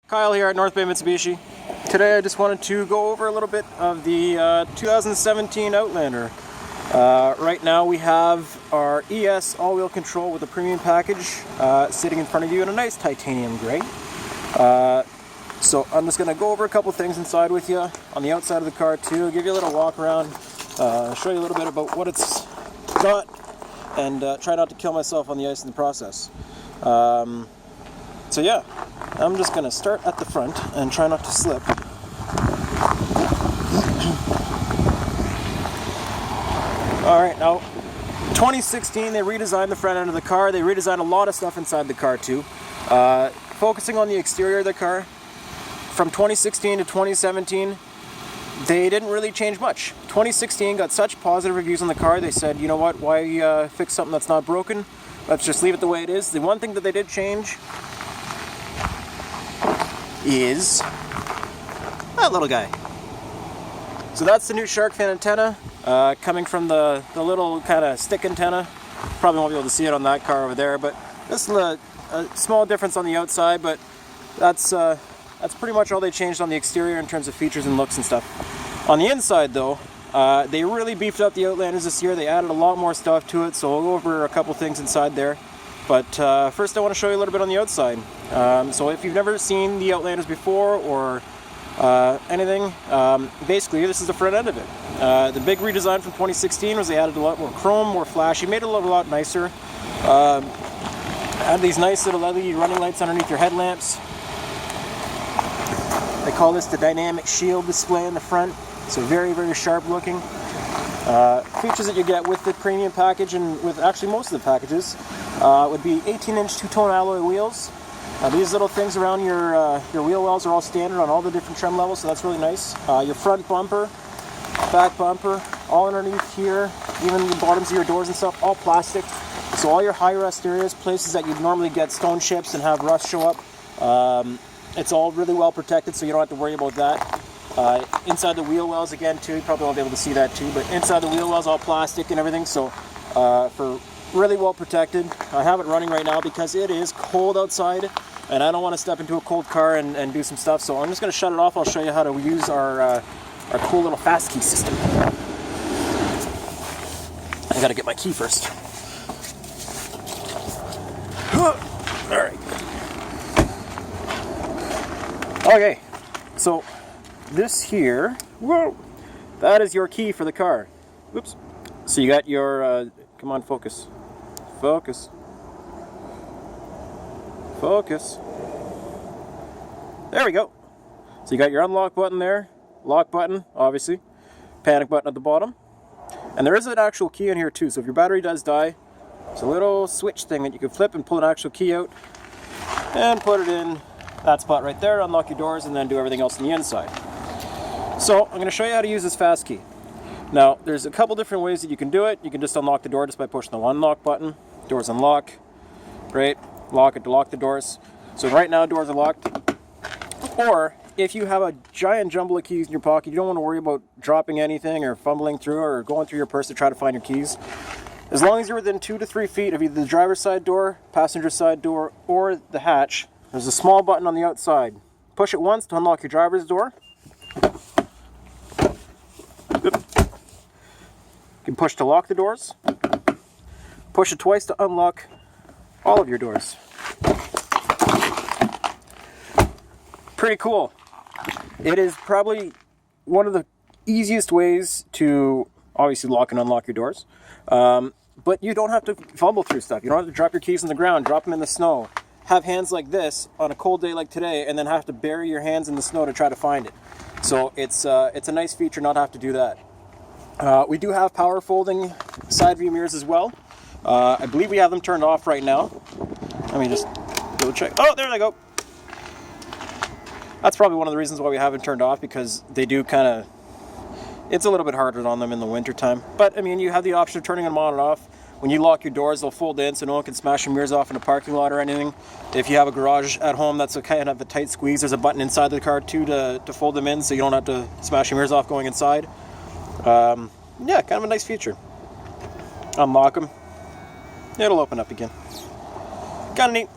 Kyle here at North Bay Mitsubishi. Today I just wanted to go over a little bit of the 2017 Outlander. Right now we have our ES all-wheel control with a premium package sitting in front of you in a nice titanium gray. So I'm just going to go over a couple things inside with you on the outside of the car too, give you a little walk around, show you a little bit about what it's got, and try not to kill myself on the ice in the process. So yeah, I'm just going to start at the front and try not to slip. Alright, now 2016 they redesigned the front end of the car. They redesigned a lot of stuff inside the car too. Focusing on the exterior of the car, from 2016 to 2017, they didn't really change much. 2016 got such positive reviews on the car, they said, you know what, why fix something that's not broken? Let's just leave it the way it is. The one thing that they did change is that little guy. So that's the new shark fin antenna, coming from the little kind of stick antenna. Probably won't be able to see it on that car over there, but this is a small difference on the outside, but that's pretty much all they changed on the exterior in terms of features and looks and stuff. On the inside though, they really beefed up the Outlanders this year. They added a lot more stuff to it, so we'll go over a couple things inside there. But first I want to show you a little bit on the outside. So if you've never seen the Outlanders before or anything, basically this is the front end of it. The big redesign from 2016 was they added a lot more chrome, more flashy, made it a lot nicer. Add these nice little LED running lights underneath your headlamps. They call this the dynamic shield display in the front, so very sharp looking. Features that you get with the premium package and with actually most of the packages would be 18-inch two-tone alloy wheels. These little things around your wheel wells are all standard on all the different trim levels, so that's really nice. Your front bumper, back bumper, all underneath here, even the bottoms of your doors and stuff, all plastic. So all your high rust areas, places that you'd normally get stone chips and have rust show up, it's all really well protected, so you don't have to worry about that. Inside the wheel wells again too, you probably won't be able to see that too, but inside the wheel wells all plastic and everything, so for really well protected. I have it running right now because it is cold outside and I don't want to step into a cold car and do some stuff, so I'm just going to shut it off. I'll show you how to use our cool little fast key system. I gotta get my key first. Alright. Okay, so this here, whoa, that is your key for the car. Oops. So you got your, come on, focus. Focus. Focus. There we go. So you got your unlock button there, lock button, obviously, panic button at the bottom. And there is an actual key in here too, so if your battery does die, it's a little switch thing that you can flip and pull an actual key out and put it in that spot right there, unlock your doors, and then do everything else on the inside. So I'm going to show you how to use this fast key. Now there's a couple different ways that you can do it. You can just unlock the door just by pushing the unlock button. Doors unlock. Great. Lock it to lock the doors. So right now doors are locked. Or if you have a giant jumble of keys in your pocket, you don't want to worry about dropping anything or fumbling through or going through your purse to try to find your keys. As long as you're within 2 to 3 feet of either the driver's side door, passenger side door, or the hatch, there's a small button on the outside. Push it once to unlock your driver's door. You can push to lock the doors. Push it twice to unlock all of your doors. Pretty cool. It is probably one of the easiest ways to obviously lock and unlock your doors. But you don't have to fumble through stuff. You don't have to drop your keys on the ground, drop them in the snow, have hands like this on a cold day like today, and then have to bury your hands in the snow to try to find it. So it's a nice feature not to have to do that. We do have power folding side view mirrors as well. I believe we have them turned off right now. Let me just go check. Oh, there they go. That's probably one of the reasons why we haven't turned off, because they do kind of, it's a little bit harder on them in the winter time. But I mean, you have the option of turning them on and off. When you lock your doors, they'll fold in so no one can smash your mirrors off in a parking lot or anything. If you have a garage at home that's a kind of a tight squeeze, there's a button inside the car too to fold them in so you don't have to smash your mirrors off going inside. Yeah, kind of a nice feature. Unlock them. It'll open up again. Kind of neat.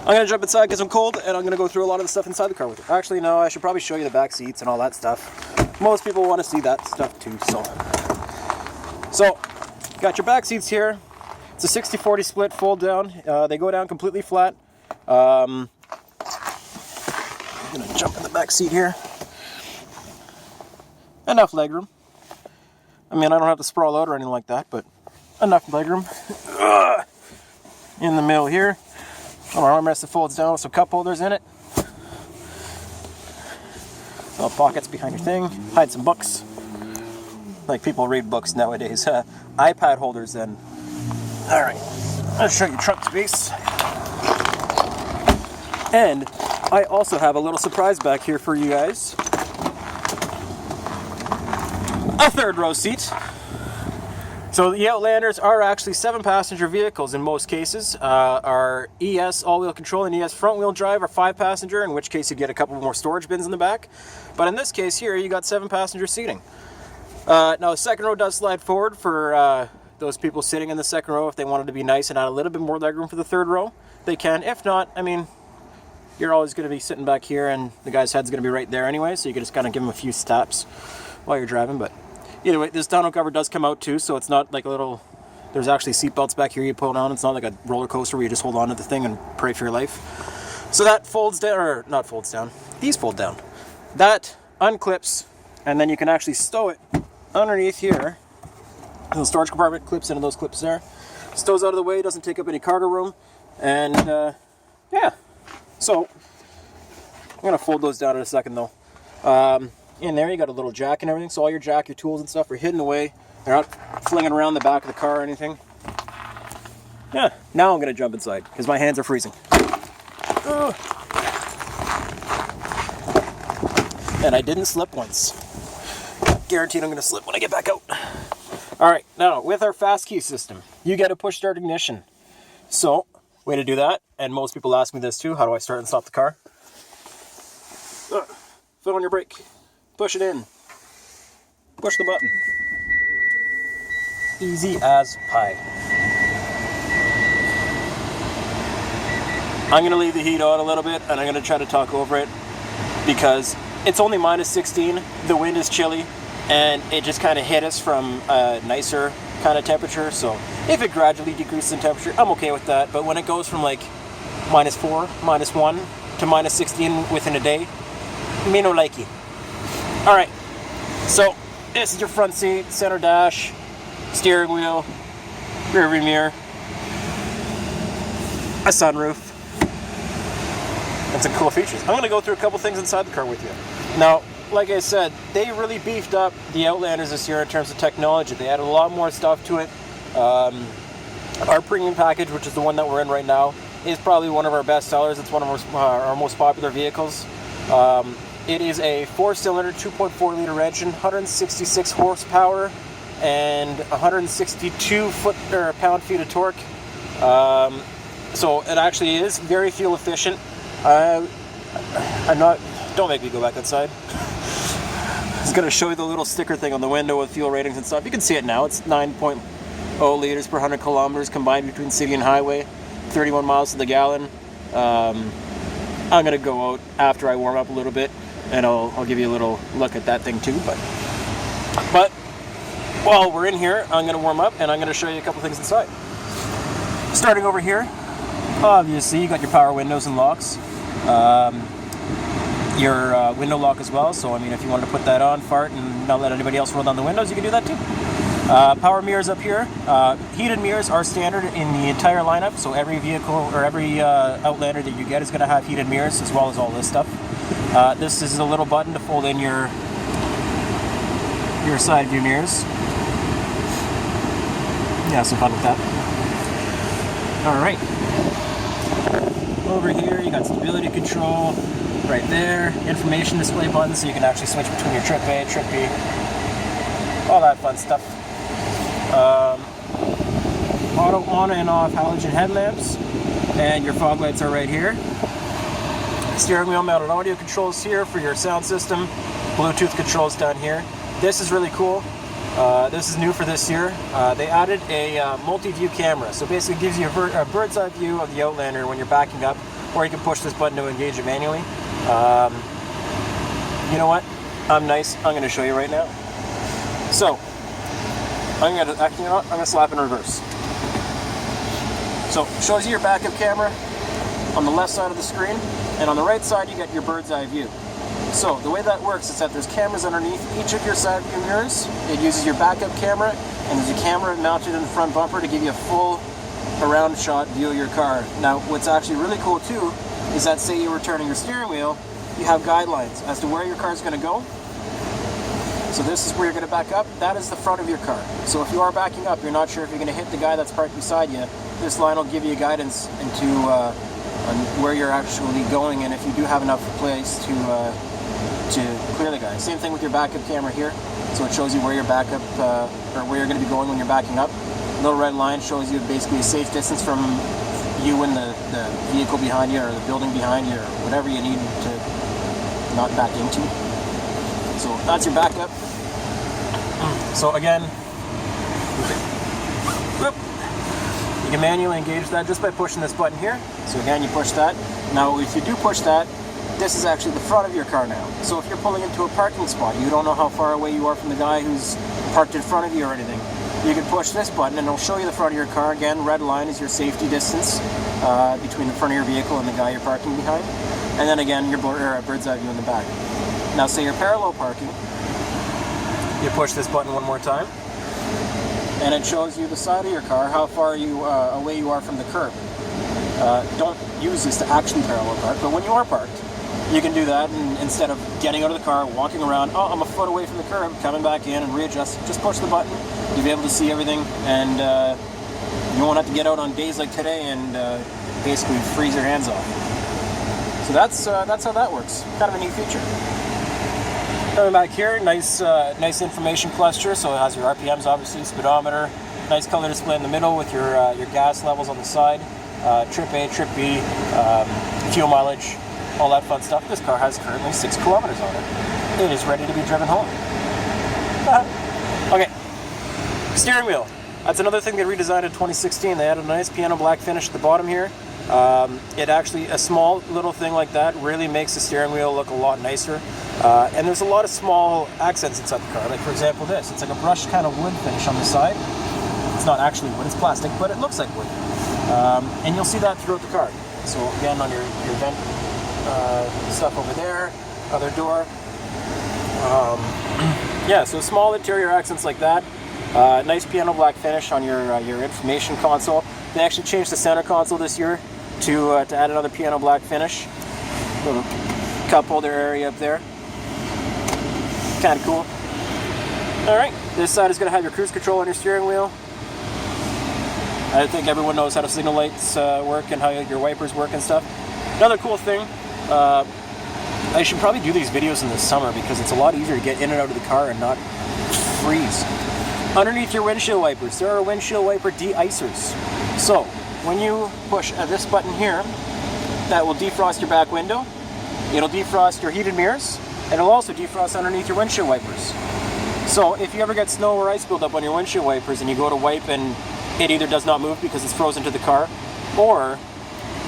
I'm going to jump inside because I'm cold, and I'm going to go through a lot of the stuff inside the car with you. Actually, no, I should probably show you the back seats and all that stuff. Most people want to see that stuff too, So, got your back seats here. It's a 60-40 split, fold down. They go down completely flat. I'm going to jump in the back seat here. Enough legroom. I mean, I don't have to sprawl out or anything like that, but enough legroom. In the middle here. Our armrest that folds down with some cup holders in it. Little pockets behind your thing. Hide some books. Like people read books nowadays. iPad holders then. Alright, I'll show you trunk space. And I also have a little surprise back here for you guys. A third row seat. So the Outlanders are actually 7-passenger vehicles in most cases. Our ES all-wheel control and ES front-wheel drive are 5-passenger, in which case you get a couple more storage bins in the back. But in this case here, you got 7-passenger seating. Now the second row does slide forward for those people sitting in the second row. If they wanted to be nice and add a little bit more legroom for the third row, they can. If not, I mean, you're always going to be sitting back here and the guy's head's going to be right there anyway, so you can just kind of give him a few steps while you're driving. But either way, this tonneau cover does come out too, so it's not like a little, there's actually seat belts back here you pull down. It's not like a roller coaster where you just hold on to the thing and pray for your life. So that folds down, or not folds down, these fold down. That unclips, and then you can actually stow it underneath here. The storage compartment clips into those clips there. Stows out of the way, doesn't take up any cargo room, and yeah. So I'm gonna fold those down in a second though. In there you got a little jack and everything, so all your jack, your tools and stuff are hidden away. They're not flinging around the back of the car or anything. Yeah, now I'm gonna jump inside because my hands are freezing. And I didn't slip once. Guaranteed I'm gonna slip when I get back out. Alright, now with our fast key system, you get a push start ignition. So, way to do that, and most people ask me this too, how do I start and stop the car? Foot on your brake. Push it in. Push the button. Easy as pie. I'm going to leave the heat on a little bit and I'm going to try to talk over it because it's only -16, the wind is chilly, and it just kind of hit us from a nicer kind of temperature. So if it gradually decreases in temperature, I'm okay with that. But when it goes from like -4, -1 to -16 within a day, me no likey. Alright, so this is your front seat, center dash, steering wheel, rear view mirror, a sunroof, and some cool features. I'm going to go through a couple things inside the car with you. Now, like I said, they really beefed up the Outlanders this year in terms of technology. They added a lot more stuff to it. Our premium package, which is the one that we're in right now, is probably one of our best sellers. It's one of our most popular vehicles. It is a 4-cylinder, 2.4-liter engine, 166 horsepower, and 162 pound-feet of torque. So it actually is very fuel efficient. Don't make me go back outside. I was going to show you the little sticker thing on the window with fuel ratings and stuff. You can see it now. It's 9.0 liters per 100 kilometers combined between city and highway, 31 miles to the gallon. I'm going to go out after I warm up a little bit, and I'll give you a little look at that thing too. But while we're in here, I'm going to warm up and I'm going to show you a couple things inside. Starting over here, obviously you got your power windows and locks. Your window lock as well, so I mean if you wanted to put that on, fart, and not let anybody else roll down the windows, you can do that too. Power mirrors up here. Heated mirrors are standard in the entire lineup, so every vehicle or every Outlander that you get is going to have heated mirrors as well as all this stuff. This is a little button to fold in your side view mirrors. Yeah, some fun with that. Alright. Over here you got stability control right there, information display button so you can actually switch between your trip A, trip B, all that fun stuff. Auto on and off halogen headlamps, and your fog lights are right here. Steering wheel mounted audio controls here for your sound system, Bluetooth controls down here. This is really cool. This is new for this year. They added a multi-view camera, so basically it gives you a bird's eye view of the Outlander when you're backing up. or you can push this button to engage it manually. You know what? I'm nice. I'm going to show you right now. So, I'm going to slap in reverse. So, it shows you your backup camera on the left side of the screen, and on the right side you get your bird's eye view. So, the way that works is that there's cameras underneath each of your side view mirrors. It uses your backup camera, and there's a camera mounted in the front bumper to give you a full around shot view of your car. Now, what's actually really cool too is that, say you were turning your steering wheel, you have guidelines as to where your car is going to go. So this is where you're going to back up. That is the front of your car. So if you are backing up, you're not sure if you're going to hit the guy that's parked beside you, this line will give you guidance into on where you're actually going, and if you do have enough place to clear the guy. Same thing with your backup camera here. So it shows you where your backup or where you're going to be going when you're backing up. Little red line shows you basically a safe distance from you and the vehicle behind you, or the building behind you, or whatever you need to not back into. So that's your backup. So again, you can manually engage that just by pushing this button here. So again, you push that. Now if you do push that, this is actually the front of your car now. So if you're pulling into a parking spot, you don't know how far away you are from the guy who's parked in front of you or anything, you can push this button and it'll show you the front of your car. Again, red line is your safety distance between the front of your vehicle and the guy you're parking behind. And then again, your bird's eye view in the back. Now say you're parallel parking, you push this button one more time, and it shows you the side of your car, how far away you are from the curb. Don't use this to actually parallel park, but when you are parked, you can do that, and instead of getting out of the car, walking around, oh, I'm a foot away from the curb, coming back in and readjust, just push the button, you'll be able to see everything, and you won't have to get out on days like today and basically freeze your hands off. So that's how that works. Kind of a neat feature. Coming back here, nice information cluster. So it has your RPMs, obviously, speedometer, nice color display in the middle with your gas levels on the side, trip A, trip B, fuel mileage, all that fun stuff. This car has currently 6 kilometers on it. It is ready to be driven home. Okay, steering wheel. That's another thing they redesigned in 2016. They added a nice piano black finish at the bottom here. It actually, a small little thing like that really makes the steering wheel look a lot nicer. And there's a lot of small accents inside the car. Like for example this, it's like a brushed kind of wood finish on the side. It's not actually wood, it's plastic, but it looks like wood. And you'll see that throughout the car. So again, on your vent stuff over there, other door. Yeah, so small interior accents like that. Nice piano black finish on your information console. They actually changed the center console this year to add another piano black finish. Little cup holder area up there. Kind of cool. Alright, this side is going to have your cruise control on your steering wheel. I think everyone knows how the signal lights work and how your wipers work and stuff. Another cool thing, I should probably do these videos in the summer because it's a lot easier to get in and out of the car and not freeze. Underneath your windshield wipers, there are windshield wiper de-icers. So, when you push this button here, that will defrost your back window, it'll defrost your heated mirrors, and it'll also defrost underneath your windshield wipers. So, if you ever get snow or ice buildup on your windshield wipers and you go to wipe and it either does not move because it's frozen to the car, or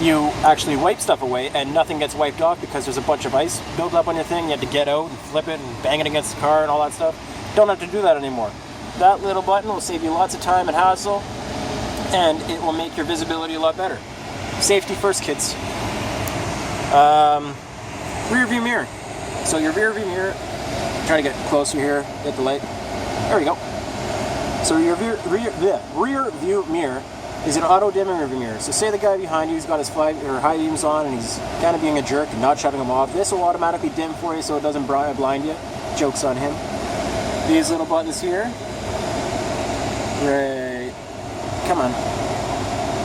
you actually wipe stuff away and nothing gets wiped off because there's a bunch of ice built up on your thing, you have to get out and flip it and bang it against the car and all that stuff. Don't have to do that anymore. That little button will save you lots of time and hassle, and it will make your visibility a lot better. Safety first, kids. Rear view mirror. So your rear view mirror, try to get closer here, get the light. There we go. So your rear view mirror is an auto dimming rear view mirror. So say the guy behind you's got his high beams on and he's kind of being a jerk and not shutting them off. This will automatically dim for you so it doesn't blind you. Joke's on him. These little buttons here. Right. Come on.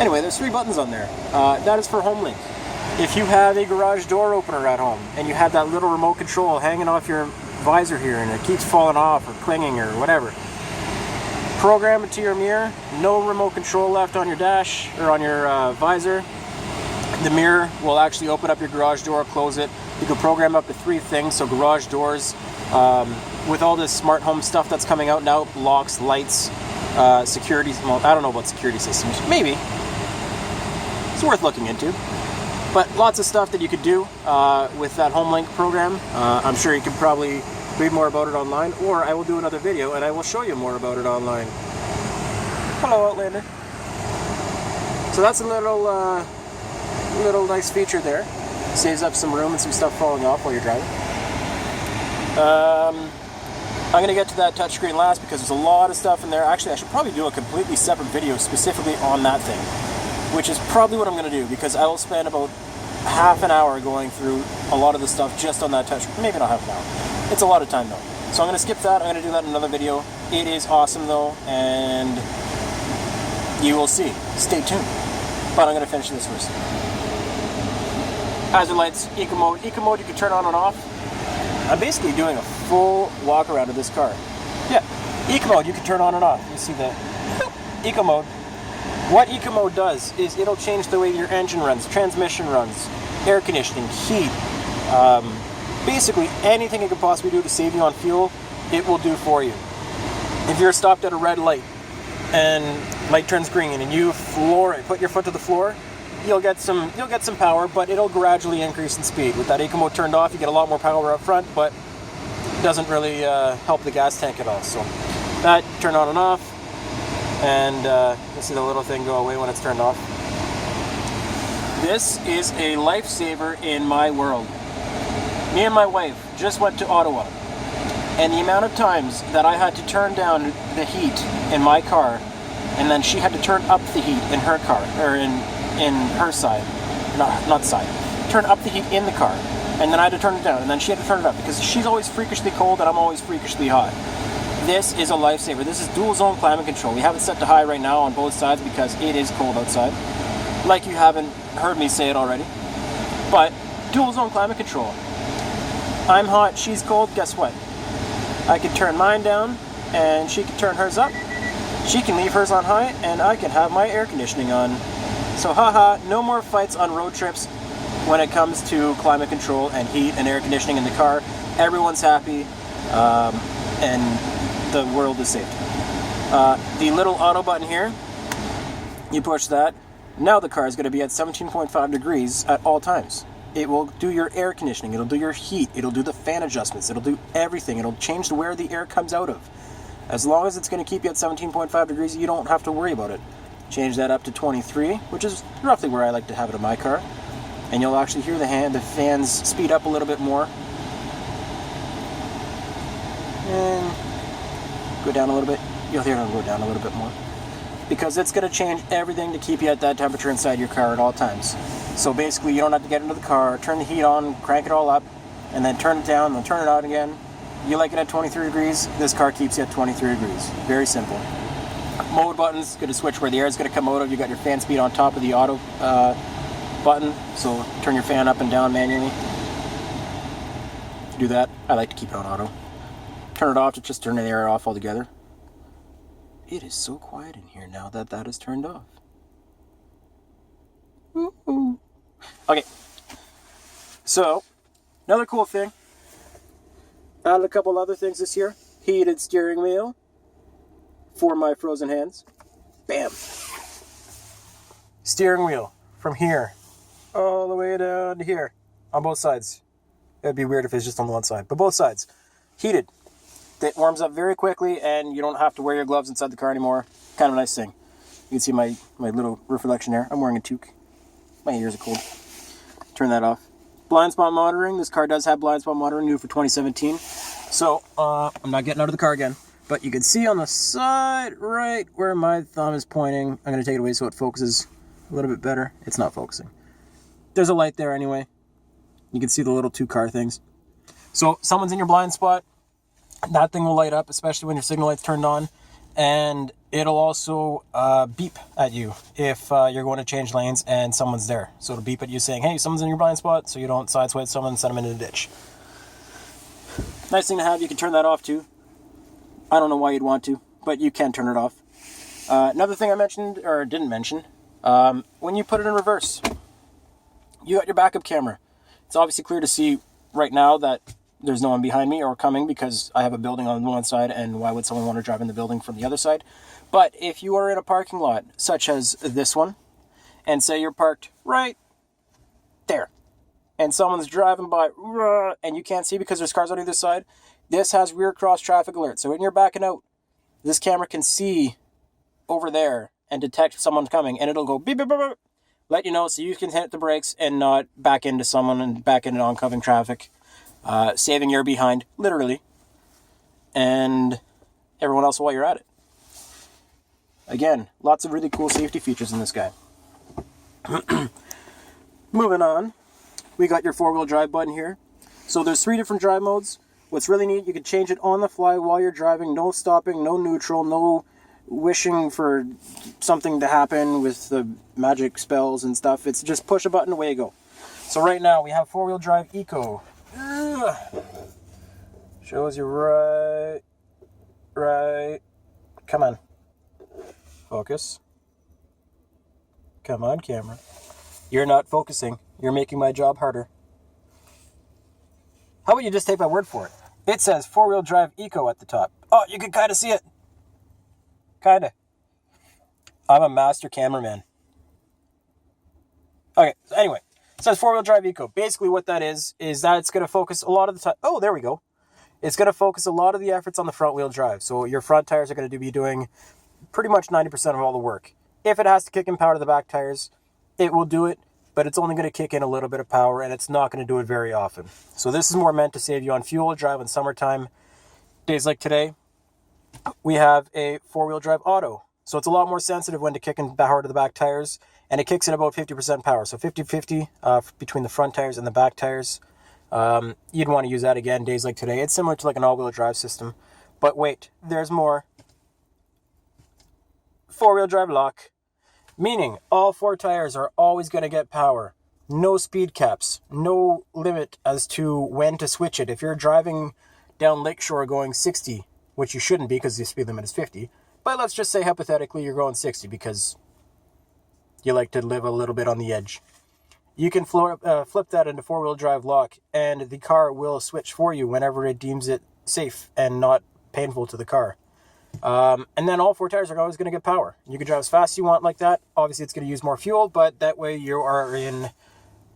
Anyway, there's 3 buttons on there. That is for home link. If you have a garage door opener at home and you have that little remote control hanging off your visor here and it keeps falling off or clinging or whatever, program it to your mirror. No remote control left on your dash or on your visor. The mirror will actually open up your garage door, close it. You can program up to 3 things, so garage doors, with all this smart home stuff that's coming out now, locks, lights, security, well, I don't know about security systems, maybe. It's worth looking into. But lots of stuff that you could do with that HomeLink program. I'm sure you can probably read more about it online, or I will do another video and I will show you more about it online. Hello, Outlander. So that's a little nice feature there. Saves up some room and some stuff falling off while you're driving. I'm going to get to that touchscreen last because there's a lot of stuff in there. Actually, I should probably do a completely separate video specifically on that thing, which is probably what I'm going to do, because I will spend about half an hour going through a lot of the stuff just on that touchscreen. Maybe not half an hour. It's a lot of time though. So I'm going to skip that. I'm going to do that in another video. It is awesome though, and you will see. Stay tuned. But I'm going to finish this first. Hazard lights, eco mode. Eco mode you can turn on and off. I'm basically doing a full walk around of this car. Yeah, eco mode you can turn on and off. You see the eco mode. What eco mode does is it'll change the way your engine runs, transmission runs, air conditioning, heat. Basically anything it could possibly do to save you on fuel, it will do for you. If you're stopped at a red light and light turns green and you floor it, put your foot to the floor, you'll get some power, but it'll gradually increase in speed. With that eco mode turned off, you get a lot more power up front, but it doesn't really help the gas tank at all. So that, turn on and off, and you'll see the little thing go away when it's turned off. This is a lifesaver in my world. Me and my wife just went to Ottawa, and the amount of times that I had to turn down the heat in my car, and then she had to turn up the heat in her car, or in her side, not side, turn up the heat in the car, and then I had to turn it down, and then she had to turn it up, because she's always freakishly cold and I'm always freakishly hot. This is a lifesaver. This is dual zone climate control. We have it set to high right now on both sides because it is cold outside, like you haven't heard me say it already. But dual zone climate control. I'm hot, she's cold, guess what? I can turn mine down and she can turn hers up. She can leave hers on high and I can have my air conditioning on. So haha, no more fights on road trips when it comes to climate control and heat and air conditioning in the car. Everyone's happy and the world is saved. The little auto button here, you push that. Now the car is going to be at 17.5 degrees at all times. It will do your air conditioning, it'll do your heat, it'll do the fan adjustments, it'll do everything. It'll change where the air comes out of. As long as it's going to keep you at 17.5 degrees, you don't have to worry about it. Change that up to 23, which is roughly where I like to have it in my car. And you'll actually hear the fans speed up a little bit more. And go down a little bit. You'll hear it go down a little bit more. Because it's going to change everything to keep you at that temperature inside your car at all times. So basically you don't have to get into the car, turn the heat on, crank it all up, and then turn it down, and then turn it out again. You like it at 23 degrees, this car keeps you at 23 degrees. Very simple. Mode buttons, going to switch where the air is going to come out of. You got your fan speed on top of the auto button, so turn your fan up and down manually. Do that. I like to keep it on auto. Turn it off to just turn the air off altogether. It is so quiet in here now that that is turned off. Ooh. Okay, so another cool thing. Added a couple other things this year. Heated steering wheel for my frozen hands. Bam. Steering wheel from here all the way down to here on both sides. It'd be weird if it's just on one side, but both sides. Heated. It warms up very quickly and you don't have to wear your gloves inside the car anymore. Kind of a nice thing. You can see my little reflection there. I'm wearing a toque. My ears are cold. Turn that off. Blind spot monitoring. This car does have blind spot monitoring, new for 2017. So, I'm not getting out of the car again. But you can see on the side, right where my thumb is pointing. I'm going to take it away so it focuses a little bit better. It's not focusing. There's a light there anyway. You can see the little two car things. So, someone's in your blind spot. That thing will light up, especially when your signal light's turned on. And it'll also beep at you if you're going to change lanes and someone's there. So it'll beep at you saying, hey, someone's in your blind spot, so you don't sideswipe someone and send them into the ditch. Nice thing to have. You can turn that off too. I don't know why you'd want to, but you can turn it off. Another thing I mentioned, or didn't mention, when you put it in reverse, you got your backup camera. It's obviously clear to see right now that there's no one behind me or coming because I have a building on one side, and why would someone want to drive in the building from the other side? But if you are in a parking lot, such as this one, and say you're parked right there, and someone's driving by, and you can't see because there's cars on either side, this has rear cross traffic alert. So when you're backing out, this camera can see over there and detect someone coming, and it'll go beep, beep, beep, beep, let you know so you can hit the brakes and not back into someone and back into oncoming traffic, saving your behind, literally, and everyone else while you're at it. Again, lots of really cool safety features in this guy. Moving on, we got your 4-wheel drive button here. So there's 3 different drive modes. What's really neat, you can change it on the fly while you're driving. No stopping, no neutral, no wishing for something to happen with the magic spells and stuff. It's just push a button, away you go. So right now we have 4-wheel drive Eco. Shows you right. Come on. Focus. Come on, camera. You're not focusing. You're making my job harder. How about you just take my word for it? It says 4-wheel drive Eco at the top. Oh, you can kind of see it. Kind of. I'm a master cameraman. Okay, so anyway. It says 4-wheel drive Eco. Basically what that is that it's going to focus a lot of the time. Oh, there we go. It's going to focus a lot of the efforts on the front wheel drive. So your front tires are going to be doing pretty much 90% of all the work. If it has to kick in power to the back tires, it will do it, but it's only going to kick in a little bit of power, and it's not going to do it very often. So this is more meant to save you on fuel, drive in summertime. Days like today, we have a 4-wheel drive auto. So it's a lot more sensitive when to kick in power to the back tires, and it kicks in about 50% power. So 50-50 between the front tires and the back tires. You'd want to use that again days like today. It's similar to like an all-wheel drive system. But wait, there's more. 4-wheel drive lock. Meaning all 4 tires are always going to get power. No speed caps. No limit as to when to switch it. If you're driving down Lakeshore going 60, which you shouldn't be because the speed limit is 50, but let's just say hypothetically you're going 60 because you like to live a little bit on the edge. You can flip that into 4-wheel drive lock, and the car will switch for you whenever it deems it safe and not painful to the car. And then all 4 tires are always going to get power. You can drive as fast as you want like that. Obviously, it's going to use more fuel, but that way you are in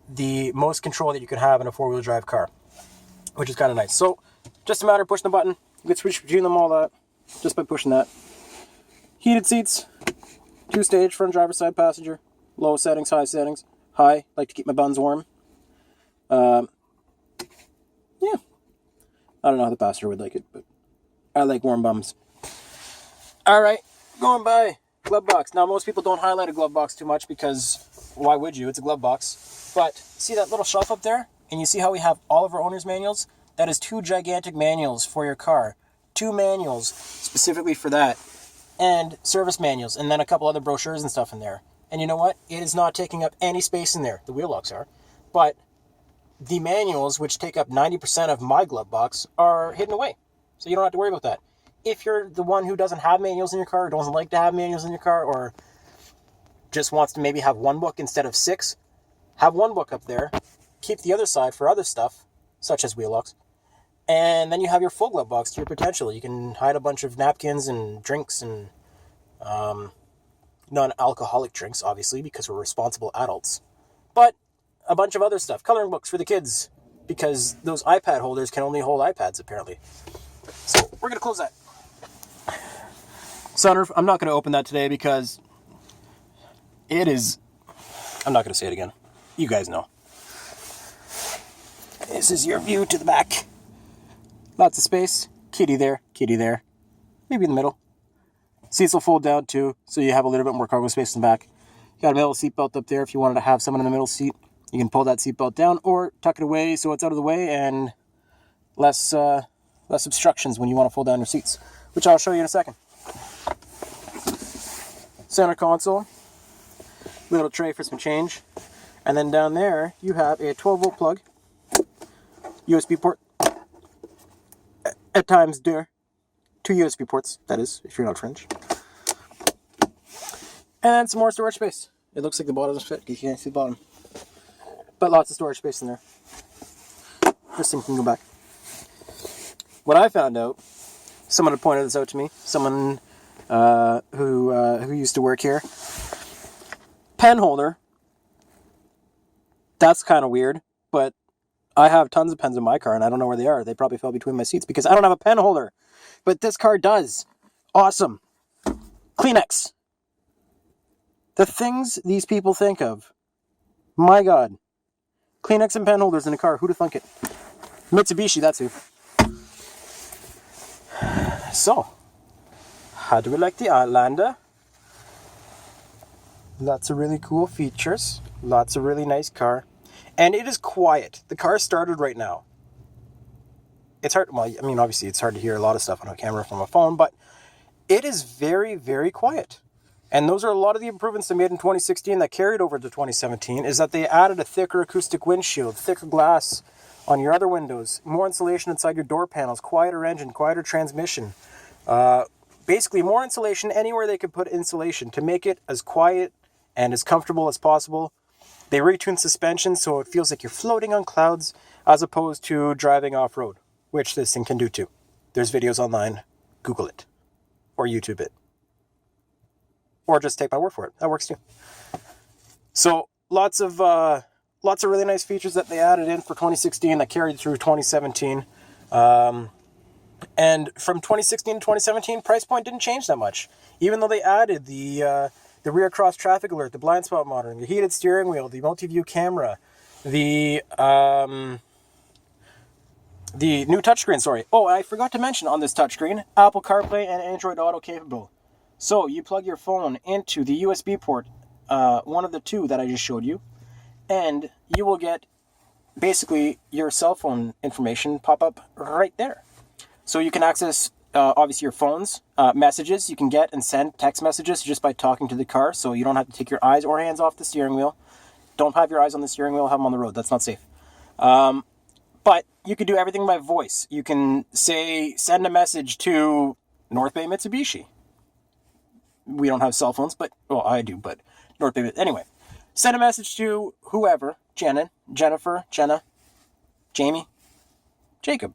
the most control that you can have in a 4-wheel drive car, which is kind of nice. So, just a matter of pushing the button. You can switch between them all that just by pushing that. Heated seats, 2-stage, front driver side passenger, low settings, high settings. High, like to keep my buns warm. Yeah. I don't know how the passenger would like it, but I like warm bums. Alright, going by glove box. Now, most people don't highlight a glove box too much because why would you? It's a glove box. But see that little shelf up there? And you see how we have all of our owner's manuals? That is 2 gigantic manuals for your car. 2 manuals specifically for that. And service manuals. And then a couple other brochures and stuff in there. And you know what? It is not taking up any space in there. The wheel locks are. But the manuals, which take up 90% of my glove box, are hidden away. So you don't have to worry about that. If you're the one who doesn't have manuals in your car, or doesn't like to have manuals in your car, or just wants to maybe have 1 book instead of 6, have 1 book up there. Keep the other side for other stuff, such as wheel locks. And then you have your full glove box to your potential. You can hide a bunch of napkins and drinks and non-alcoholic drinks, obviously, because we're responsible adults. But a bunch of other stuff. Coloring books for the kids, because those iPad holders can only hold iPads, apparently. So, we're going to close that. Sunroof, I'm not going to open that today because it is... I'm not going to say it again. You guys know. This is your view to the back. Lots of space. Kitty there, maybe in the middle. Seats will fold down too, so you have a little bit more cargo space in the back. You got a metal seat belt up there if you wanted to have someone in the middle seat. You can pull that seat belt down or tuck it away so it's out of the way and less obstructions when you want to fold down your seats, which I'll show you in a second. Center console, little tray for some change, and then down there you have a 12-volt plug, USB port, at times there, 2 USB ports, that is, if you're not French, and some more storage space. It looks like the bottom is fit, because you can't see the bottom, but lots of storage space in there. This thing can go back. What I found out, someone had pointed this out to me, someone who used to work here. Pen holder That's kind of weird, but I have tons of pens in my car, and I don't know where they are. They probably fell between my seats because I don't have a pen holder. But this car does. Awesome. Kleenex. The things these people think of. My God. Kleenex and pen holders in a car. Who'd have thunk it? Mitsubishi, that's who. So, how do we like the Outlander? Lots of really cool features. Lots of really nice car. And it is quiet. The car started right now. It's hard, well, I mean, obviously it's hard to hear a lot of stuff on a camera from a phone, but it is very, very quiet. And those are a lot of the improvements they made in 2016 that carried over to 2017, is that they added a thicker acoustic windshield, thicker glass on your other windows, more insulation inside your door panels, quieter engine, quieter transmission. Basically, more insulation anywhere they could put insulation to make it as quiet and as comfortable as possible. They retuned suspension so it feels like you're floating on clouds as opposed to driving off-road, which this thing can do too. There's videos online. Google it. Or YouTube it. Or just take my word for it. That works too. So lots of really nice features that they added in for 2016 that carried through 2017. And from 2016 to 2017, price point didn't change that much. Even though they added the rear cross traffic alert, the blind spot monitoring, the heated steering wheel, the multi-view camera, the new touchscreen, sorry. Oh, I forgot to mention on this touchscreen, Apple CarPlay and Android Auto capable. So you plug your phone into the USB port, one of the two that I just showed you, and you will get basically your cell phone information pop up right there. So you can access, obviously, your phone's messages. You can get and send text messages just by talking to the car, so you don't have to take your eyes or hands off the steering wheel. Don't have your eyes on the steering wheel, have them on the road. That's not safe. But you can do everything by voice. You can send a message to North Bay Mitsubishi. We don't have cell phones, but, well, I do, but North Bay, anyway. Send a message to whoever, Jennifer, Jenna, Jamie, Jacob,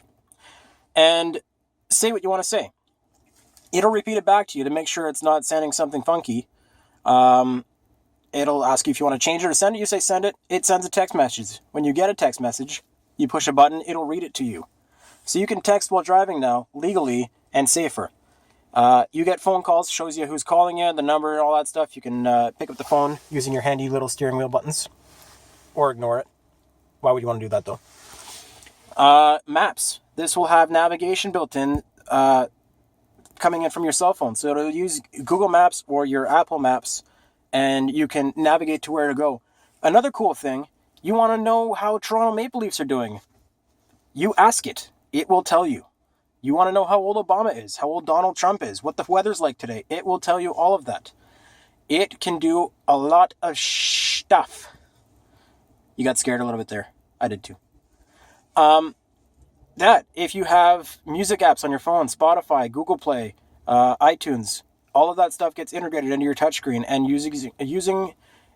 and say what you want to say. It'll repeat it back to you to make sure it's not sending something funky. It'll ask you if you want to change it or send it. You say send it. It sends a text message. When you get a text message, you push a button, it'll read it to you. So you can text while driving now, legally and safer. You get phone calls, shows you who's calling you, the number, and all that stuff. You can pick up the phone using your handy little steering wheel buttons. Or ignore it. Why would you want to do that, though? Maps. This will have navigation built in, coming in from your cell phone. So it'll use Google Maps or your Apple Maps, and you can navigate to where to go. Another cool thing, you want to know how Toronto Maple Leafs are doing. You ask it. It will tell you. You want to know how old Obama is, how old Donald Trump is, what the weather's like today. It will tell you all of that. It can do a lot of stuff. You got scared a little bit there. I did too. If you have music apps on your phone, Spotify, Google Play, iTunes, all of that stuff gets integrated into your touchscreen, and using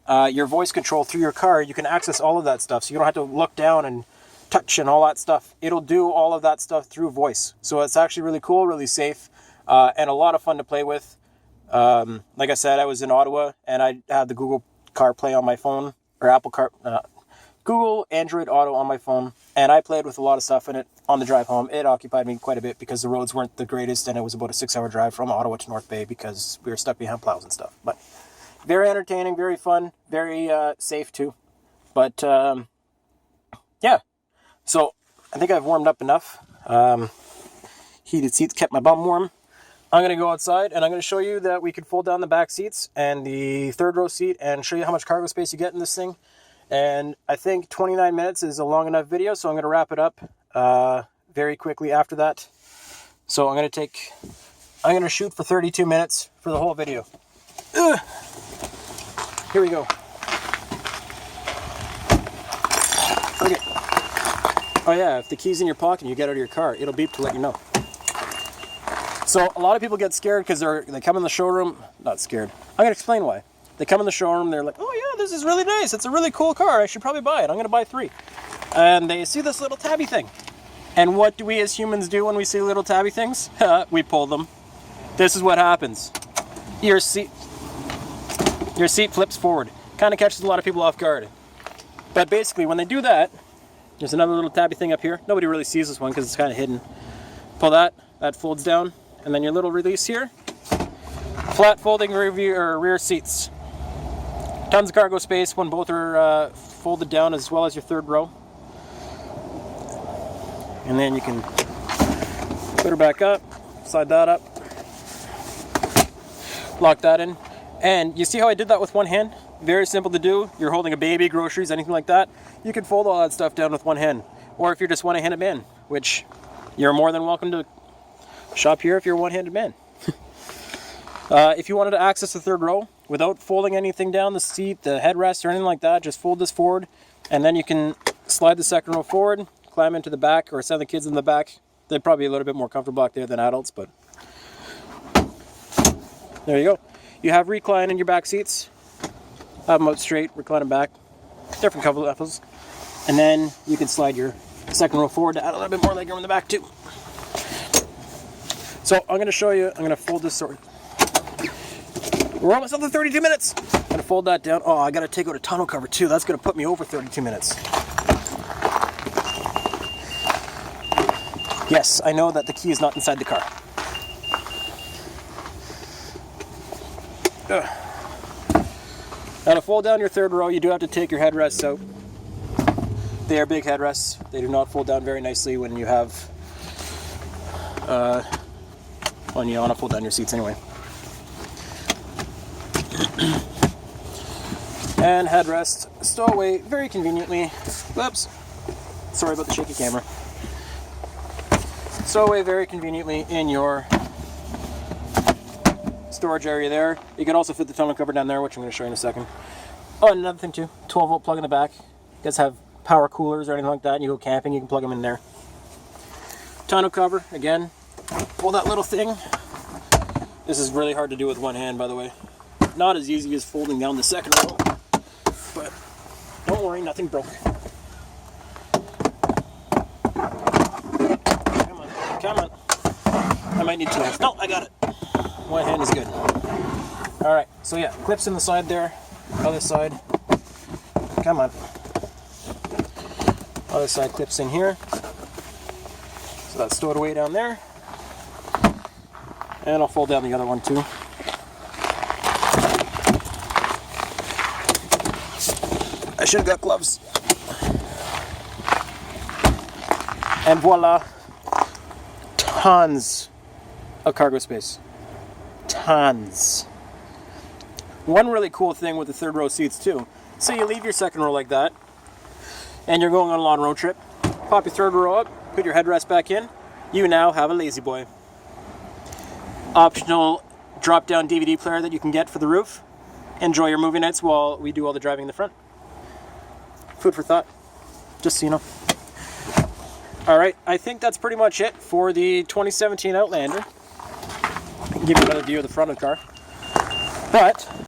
your voice control through your car, you can access all of that stuff. So you don't have to look down and touch and all that stuff. It'll do all of that stuff through voice. So it's actually really cool, really safe, and a lot of fun to play with. Like I said, I was in Ottawa, and I had the Google CarPlay on my phone, or Google Android Auto on my phone, and I played with a lot of stuff in it on the drive home. It occupied me quite a bit because the roads weren't the greatest, and it was about a 6-hour drive from Ottawa to North Bay because we were stuck behind plows and stuff. But very entertaining, very fun, very safe too. But yeah, so I think I've warmed up enough. Heated seats kept my bum warm. I'm going to go outside, and I'm going to show you that we can fold down the back seats and the third row seat and show you how much cargo space you get in this thing. And I think 29 minutes is a long enough video, so I'm going to wrap it up very quickly after that. So I'm going to shoot for 32 minutes for the whole video. Here we go. Okay. Oh yeah, if the key's in your pocket and you get out of your car, it'll beep to let you know. So a lot of people get scared because they come in the showroom, not scared. I'm going to explain why. They come in the showroom, they're like, oh yeah, this is really nice. It's a really cool car. I should probably buy it. I'm going to buy 3. And they see this little tabby thing. And what do we as humans do when we see little tabby things? We pull them. This is what happens. Your seat flips forward. Kind of catches a lot of people off guard. But basically, when they do that, there's another little tabby thing up here. Nobody really sees this one because it's kind of hidden. Pull that, that folds down, and then your little release here. Flat folding rear seats. Tons of cargo space when both are folded down, as well as your third row. And then you can put her back up, slide that up, lock that in. And you see how I did that with one hand? Very simple to do. You're holding a baby, groceries, anything like that. You can fold all that stuff down with one hand. Or if you just want a handed man, which you're more than welcome to shop here if you're a one-handed man. If you wanted to access the third row without folding anything down, the seat, the headrest, or anything like that, just fold this forward, and then you can slide the second row forward, climb into the back, or send the kids in the back. They're probably a little bit more comfortable back there than adults, but there you go. You have recline in your back seats. Have them out straight, recline them back. Different cover levels. And then you can slide your second row forward to add a little bit more legroom in the back too. So I'm going to show you, I'm going to fold this sort. We're almost up to 32 minutes. I'm going to fold that down. Oh, I got to take out a tonneau cover too. That's going to put me over 32 minutes. Yes, I know that the key is not inside the car. Now to fold down your third row, you do have to take your headrests out. They are big headrests. They do not fold down very nicely when you have, when you want to fold down your seats anyway. And headrest stow away very conveniently. Whoops. Sorry about the shaky camera. Stow away very conveniently in your storage area there. You can also fit the tonneau cover down there, which I'm going to show you in a second. Oh, and another thing too, 12-volt plug in the back. You guys have power coolers or anything like that, and you go camping, you can plug them in there. Tonneau cover, again, pull that little thing. This is really hard to do with one hand, by the way. Not as easy as folding down the second row, but don't worry, nothing broke. Come on, come on. I might need two hands. No, I got it. One hand is good. Alright, so yeah, clips in the side there. Other side. Come on. Other side clips in here. So that's stowed away down there. And I'll fold down the other one too. I should have got gloves. And voila. Tons of cargo space. Tons. One really cool thing with the third row seats too. So you leave your second row like that, and you're going on a long road trip. Pop your third row up, put your headrest back in. You now have a lazy boy. Optional drop-down DVD player that you can get for the roof. Enjoy your movie nights while we do all the driving in the front. Food for thought, just so you know. Alright, I think that's pretty much it for the 2017 Outlander. I can give you another view of the front of the car. But